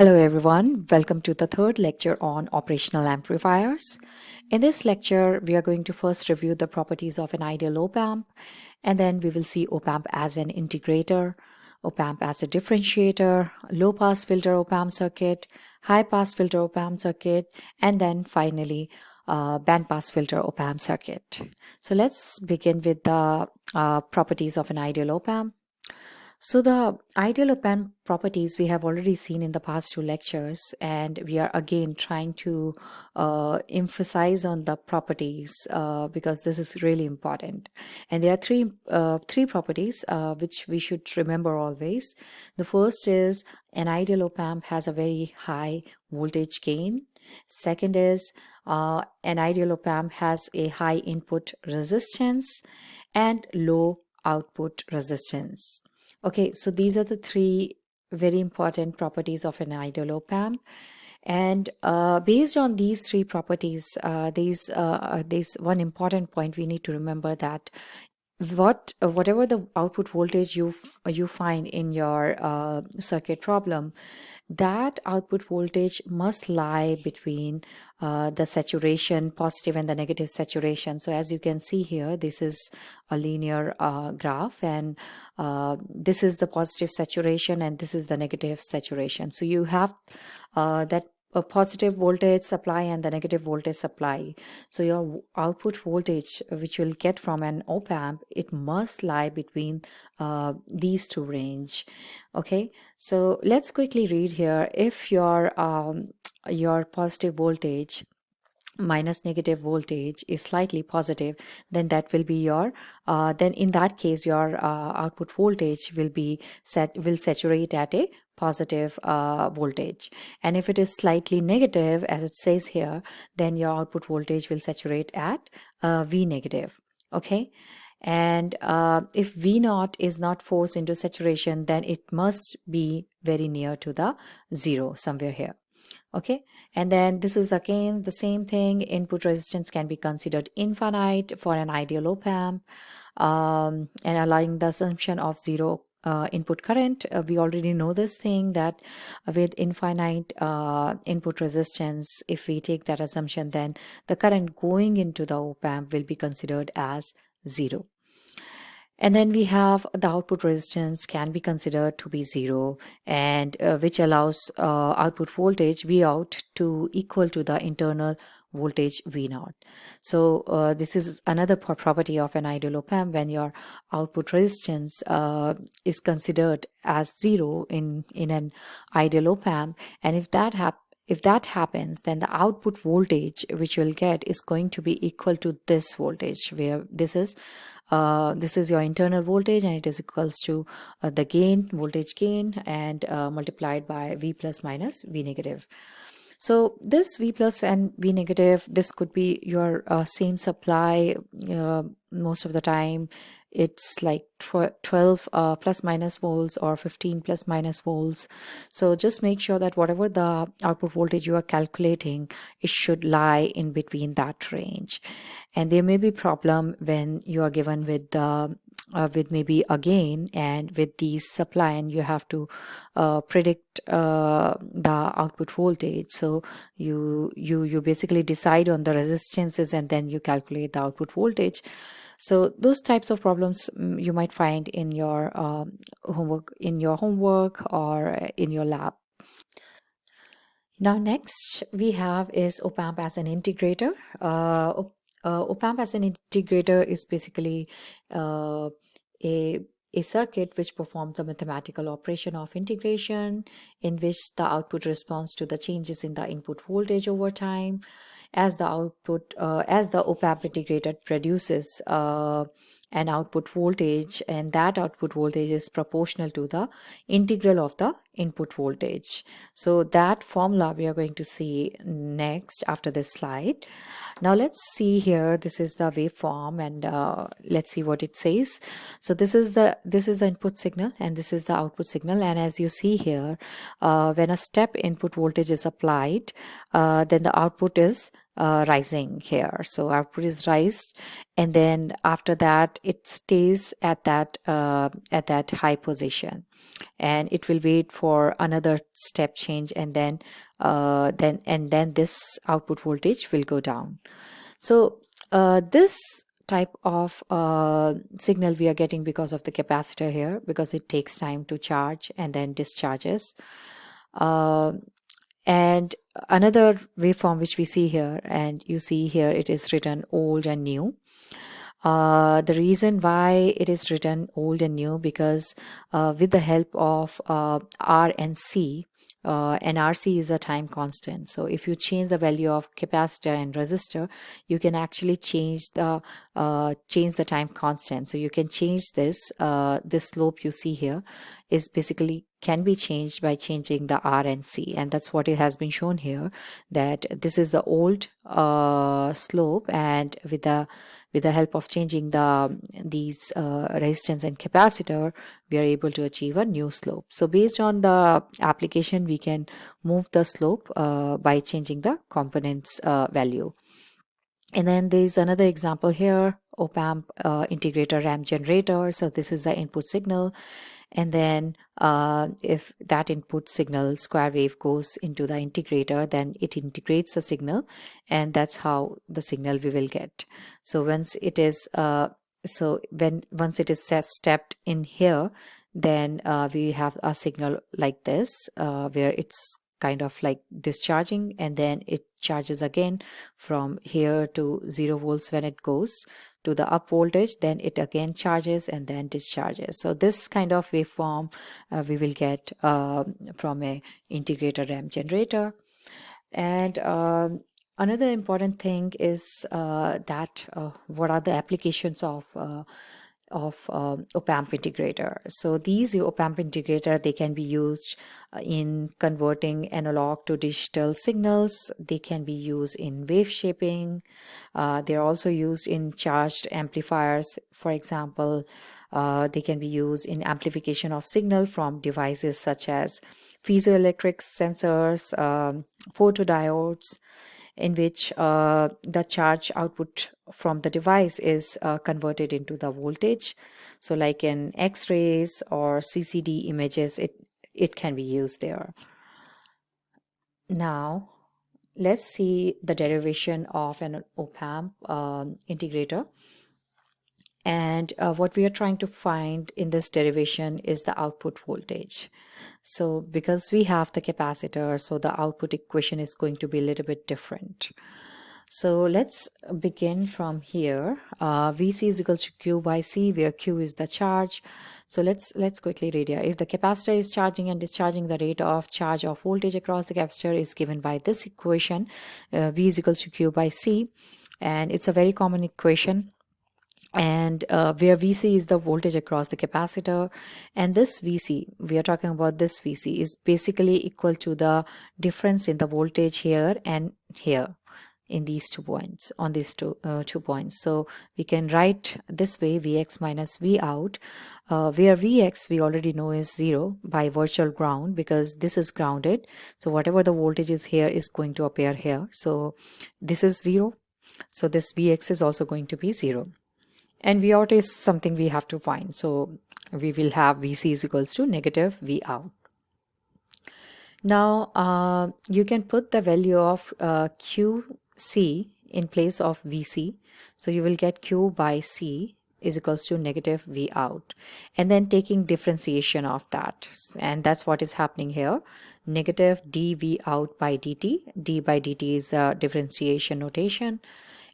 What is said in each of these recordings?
Hello everyone, welcome to the third lecture on operational amplifiers. In this lecture, we are going to first review the properties of an ideal op-amp, and then we will see op-amp as an integrator, op-amp as a differentiator, low-pass filter op-amp circuit, high-pass filter op-amp circuit, and then finally band-pass filter op-amp circuit. So let's begin with the properties of an ideal op-amp. So the ideal op-amp properties we have already seen in the past two lectures, and we are again trying to emphasize on the properties because this is really important. And there are three properties which we should remember always. The first is an ideal op-amp has a very high voltage gain. Second is an ideal op-amp has a high input resistance and low output resistance. Okay, so these are the three very important properties of an ideal op-amp. And based on these three properties, there's one important point we need to remember, that whatever the output voltage you find in your circuit problem, that output voltage must lie between the saturation, positive and the negative saturation. So as you can see here, this is a linear graph, and this is the positive saturation and this is the negative saturation. So you have that a positive voltage supply and the negative voltage supply. So your output voltage which you'll get from an op-amp, it must lie between these two range. Okay, so let's quickly read here. If your positive voltage minus negative voltage is slightly positive, then that will be your then in that case your output voltage will saturate at a positive voltage. And if it is slightly negative, as it says here, then your output voltage will saturate at V negative. Okay, and if V naught is not forced into saturation, then it must be very near to the zero, somewhere here. Okay, and then this is again the same thing. Input resistance can be considered infinite for an ideal op-amp, and allowing the assumption of zero input current. We already know this thing, that with infinite input resistance, if we take that assumption, then the current going into the op-amp will be considered as zero. And then we have the output resistance can be considered to be zero, and which allows output voltage V out to equal to the internal voltage V naught. So this is another property of an ideal op-amp. When your output resistance is considered as zero in an ideal op-amp, and if that happens, then the output voltage which you'll get is going to be equal to this voltage, where this is your internal voltage, and it is equals to the gain, voltage gain, and multiplied by V plus minus V negative. So this V plus and V negative, this could be your same supply. Most of the time it's like 12 plus minus volts or 15 plus minus volts. So just make sure that whatever the output voltage you are calculating, it should lie in between that range. And there may be problem when you are given with the with maybe a gain and with the supply, and you have to predict the output voltage. So you basically decide on the resistances and then you calculate the output voltage. So those types of problems you might find in your homework or in your lab. Now next we have is op-amp as an integrator. Op-amp as an integrator is basically a circuit which performs a mathematical operation of integration, in which the output responds to the changes in the input voltage over time. As the op-amp integrator produces an output voltage, and that output voltage is proportional to the integral of the input voltage. So that formula we are going to see next after this slide. Now let's see here, this is the waveform, and let's see what it says. So this is the input signal and this is the output signal, and as you see here, when a step input voltage is applied, then the output is rising here. So output is raised, and then after that it stays at that high position, and it will wait for another step change, and then this output voltage will go down. So this type of signal we are getting because of the capacitor here, because it takes time to charge and then discharges. Uh, and another waveform which we see here, and you see here it is written old and new. The reason why it is written old and new, because with the help of R and C, and RC is a time constant. So if you change the value of capacitor and resistor, you can actually change the time constant. So you can change this slope you see here is basically can be changed by changing the R and C, and that's what it has been shown here, that this is the old slope, and with the help of changing these resistance and capacitor, we are able to achieve a new slope. So based on the application, we can move the slope by changing the components value. And then there's another example here, op-amp integrator ramp generator. So this is the input signal, and then if that input signal square wave goes into the integrator, then it integrates the signal, and that's how the signal we will get. So once it is stepped in here, then we have a signal like this, where it's kind of like discharging, and then it charges again from here to 0 volts. When it goes to the up voltage, then it again charges and then discharges. So this kind of waveform we will get from a integrator ramp generator. And another important thing is that what are the applications of op-amp integrator. So these op-amp integrator, they can be used in converting analog to digital signals. They can be used in wave shaping. They're also used in charged amplifiers. For example, they can be used in amplification of signal from devices such as piezoelectric sensors, photodiodes, in which the charge output from the device is converted into the voltage. So like in X-rays or CCD images, it can be used there. Now, let's see the derivation of an op-amp integrator. And what we are trying to find in this derivation is the output voltage. So because we have the capacitor, so the output equation is going to be a little bit different. So let's begin from here. Vc is equals to Q by C, where Q is the charge. So let's quickly read here. If the capacitor is charging and discharging, the rate of charge of voltage across the capacitor is given by this equation, V is equals to Q by C. And it's a very common equation, and where Vc is the voltage across the capacitor, and this Vc, we are talking about this Vc, is basically equal to the difference in the voltage here and here in these 2 points, on these two points. So we can write this way, Vx minus V out, where Vx we already know is 0 by virtual ground, because this is grounded. So whatever the voltage is here is going to appear here. So this is 0. So this Vx is also going to be 0. And V out is something we have to find. So we will have Vc is equals to negative V out. Now you can put the value of QC in place of Vc. So you will get Q by C is equals to negative V out. And then taking differentiation of that. And that's what is happening here. Negative dV out by dt. D by dt is a differentiation notation.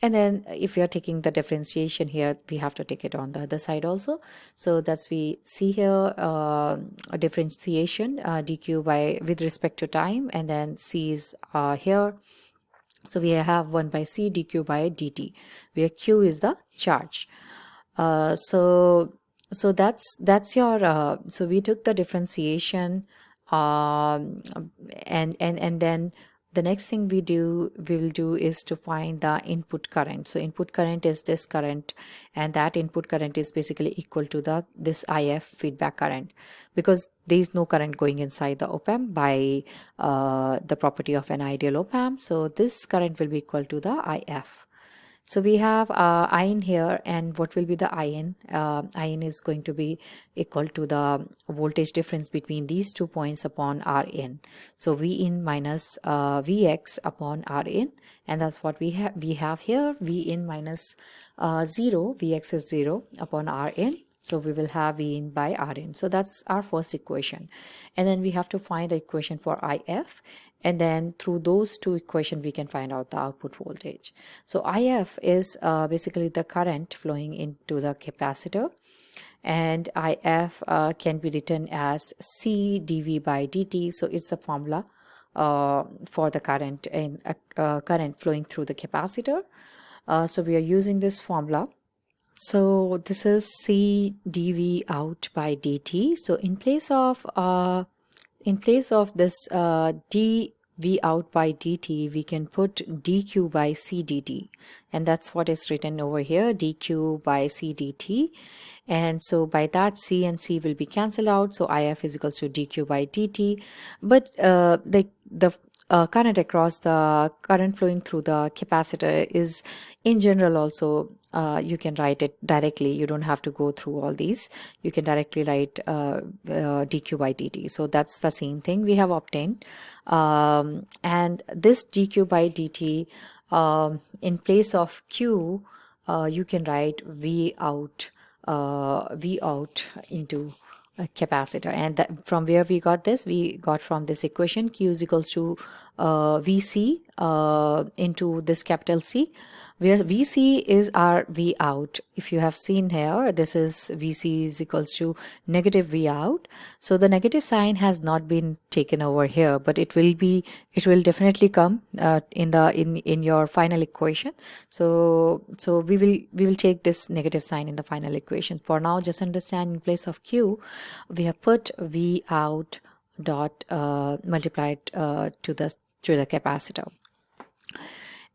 And then if we are taking the differentiation here, we have to take it on the other side also. So that's we see here a differentiation dq by with respect to time, and then c is here. So we have 1 by c dq by dt, where q is the charge. So that's your so we took the differentiation and then the next thing we will do is to find the input current. So input current is this current, and that input current is basically equal to this IF feedback current, because there is no current going inside the op-amp by the property of an ideal op-amp. So this current will be equal to the IF. So we have in here, and what will be the in? In is going to be equal to the voltage difference between these 2 points upon Rin. So V in minus Vx upon Rin, and that's what we have. We have here V in minus 0, Vx is 0 upon Rin. So we will have V in by Rn. So that's our first equation. And then we have to find the equation for IF. And then through those two equations, we can find out the output voltage. So IF is basically the current flowing into the capacitor. And IF can be written as C dV by dt. So it's the formula for the current and current flowing through the capacitor. So we are using this formula. So this is C dV out by dt. So in place of this dV out by dt, we can put dq by C dt, and that's what is written over here, dq by C dt. And so by that, C and C will be cancelled out, so IF is equals to dq by dt. But the current across the current flowing through the capacitor is in general also you can write it directly. You don't have to go through all these. You can directly write dq by dt. So that's the same thing we have obtained. And this dq by dt, in place of q, you can write v out into a capacitor. And from where we got this? We got from this equation, q is equals to Vc into this capital C, where Vc is our V out. If you have seen here, this is Vc is equals to negative V out. So the negative sign has not been taken over here, but it will definitely come in your final equation. So we will take this negative sign in the final equation. For now, just understand, in place of Q, we have put V out dot multiplied to the capacitor.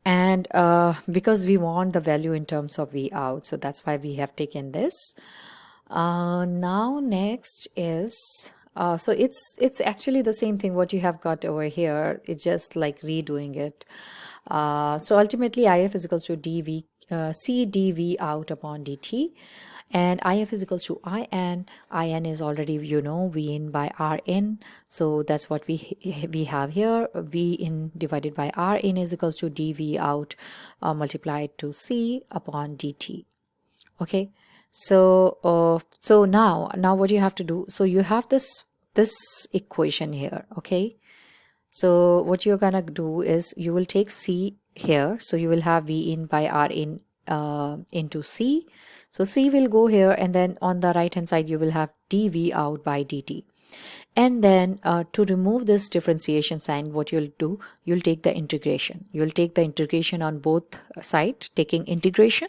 And because we want the value in terms of V out, so that's why we have taken this. Now next is so it's actually the same thing what you have got over here. It's just like redoing it. So ultimately IF is equals to dV C dV out upon dt. And IF is equals to IN. IN is already, V in by Rn. So that's what we have here. V in divided by Rn is equals to dV out multiplied to C upon dt. Okay. So so now what you have to do, so you have this equation here. Okay. So what you're gonna do is you will take C here. So you will have V in by Rn into C. So C will go here, and then on the right hand side you will have dV out by dt. And then to remove this differentiation sign, what you'll do, you'll take the integration. You'll take the integration on both sides, taking integration.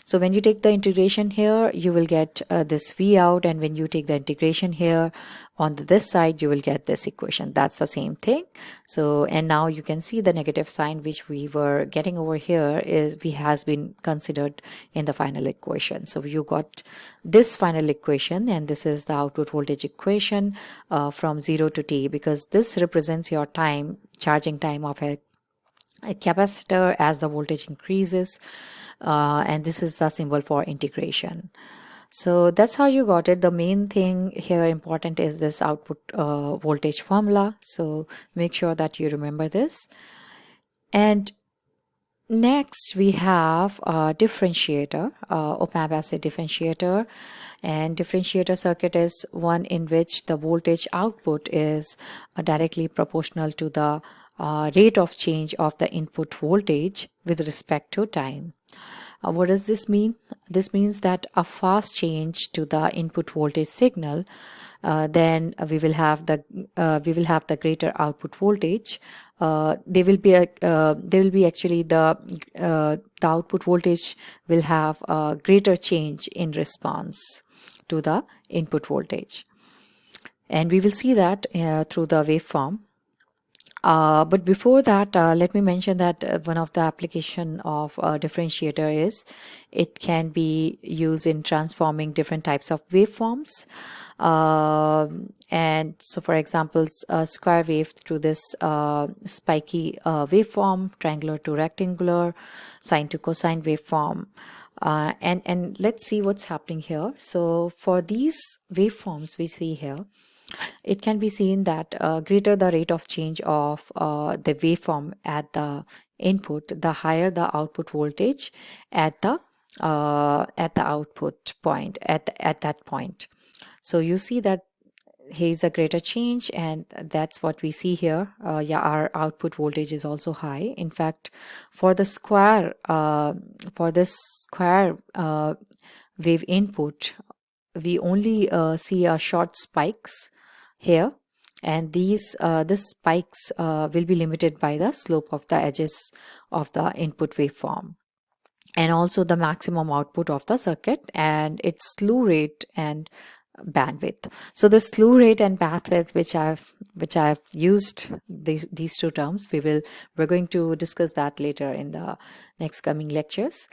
So when you take the integration here, you will get this V out, and when you take the integration here on this side, you will get this equation. That's the same thing. So, and now you can see the negative sign which we were getting over here has been considered in the final equation. So you got this final equation, and this is the output voltage equation from 0 to t, because this represents your charging time of a capacitor as the voltage increases, and this is the symbol for integration. So that's how you got it. The main thing here important is this output voltage formula. So make sure that you remember this. And next we have a differentiator. Op-amp as a differentiator. And differentiator circuit is one in which the voltage output is directly proportional to the rate of change of the input voltage with respect to time. What does this mean? This means that a fast change to the input voltage signal, then we will have the greater output voltage. There will be actually the output voltage will have a greater change in response to the input voltage, and we will see that through the waveform. But before that, let me mention that one of the application of a differentiator is it can be used in transforming different types of waveforms. And so, for example, a square wave to this spiky waveform, triangular to rectangular, sine to cosine waveform. And let's see what's happening here. So for these waveforms we see here, it can be seen that greater the rate of change of the waveform at the input, the higher the output voltage at the output point at that point. So you see that here's a greater change, and that's what we see here. Yeah, our output voltage is also high. In fact, for the square for this square wave input, we only see a short spikes here, and these spikes will be limited by the slope of the edges of the input waveform, and also the maximum output of the circuit and its slew rate and bandwidth. So the slew rate and bandwidth, which I've used these two terms, we're going to discuss that later in the next coming lectures.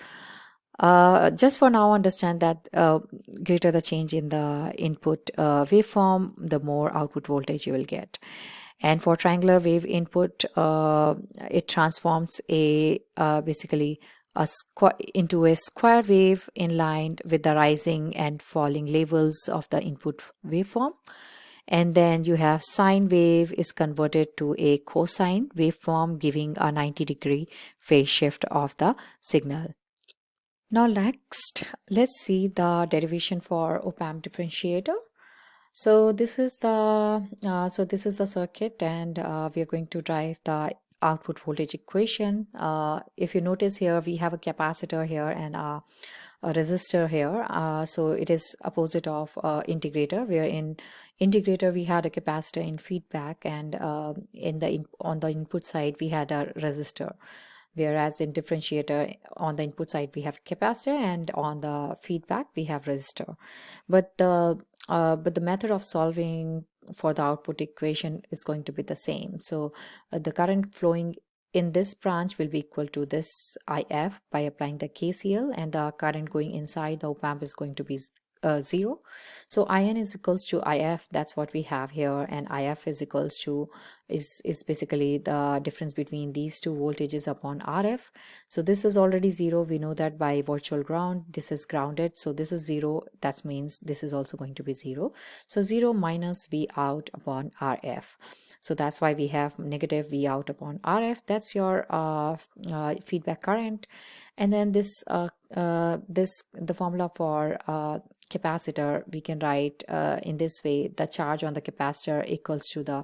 Just for now, understand that greater the change in the input waveform, the more output voltage you will get. And for triangular wave input, it transforms a basically into a square wave in line with the rising and falling levels of the input waveform. And then you have sine wave is converted to a cosine waveform, giving a 90-degree phase shift of the signal. Now next, let's see the derivation for op-amp differentiator. So this is the circuit, and we are going to drive the output voltage equation. If you notice here, we have a capacitor here and a resistor here. So it is opposite of integrator, where in integrator we had a capacitor in feedback, and on the input side we had a resistor. Whereas in differentiator, on the input side we have capacitor, and on the feedback we have resistor. But the method of solving for the output equation is going to be the same. So the current flowing in this branch will be equal to this IF by applying the KCL, and the current going inside the op-amp is going to be 0. So IN is equals to IF. That's what we have here, and IF is equals to is basically the difference between these two voltages upon RF. So this is already 0. We know that by virtual ground. This is grounded, so this is 0. That means this is also going to be 0. So 0 minus V out upon RF. So that's why we have negative V out upon RF. That's your feedback current. And then the formula for capacitor, we can write in this way: the charge on the capacitor equals to the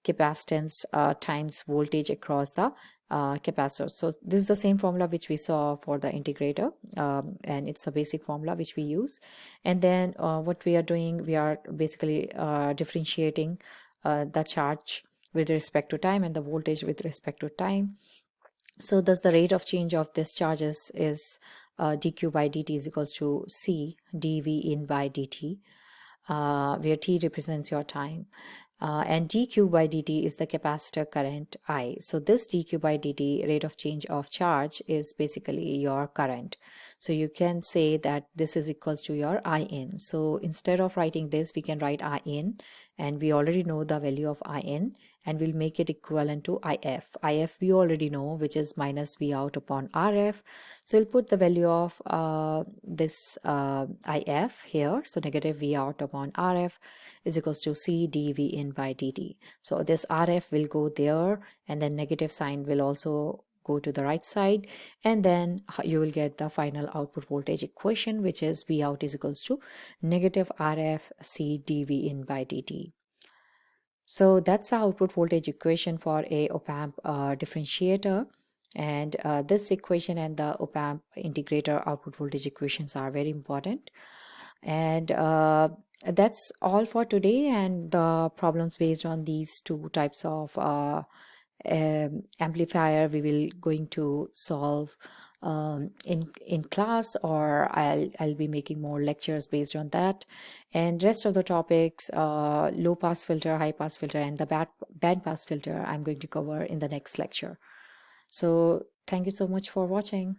capacitance times voltage across the capacitor. So this is the same formula which we saw for the integrator, and it's a basic formula which we use. And then what we are doing, we are basically differentiating the charge with respect to time and the voltage with respect to time. So thus the rate of change of this charges is dq by dt is equals to c dv in by dt, where t represents your time. And dq by dt is the capacitor current I. So this dq by dt, rate of change of charge, is basically your current. So you can say that this is equals to your IN. So instead of writing this, we can write IN, and we already know the value of IN, and we'll make it equivalent to IF. IF we already know, which is minus V out upon RF. So we'll put the value of this IF here. So negative V out upon RF is equals to C dV in by dt. So this RF will go there, and then negative sign will also go to the right side, and then you will get the final output voltage equation, which is V out is equals to negative RF C dV in by dt. So that's the output voltage equation for a op-amp differentiator. And this equation and the op-amp integrator output voltage equations are very important. And that's all for today, and the problems based on these two types of amplifier we will going to solve in class, or I'll be making more lectures based on that. And rest of the topics, low pass filter, high pass filter, and the bandpass filter I'm going to cover in the next lecture. So thank you so much for watching.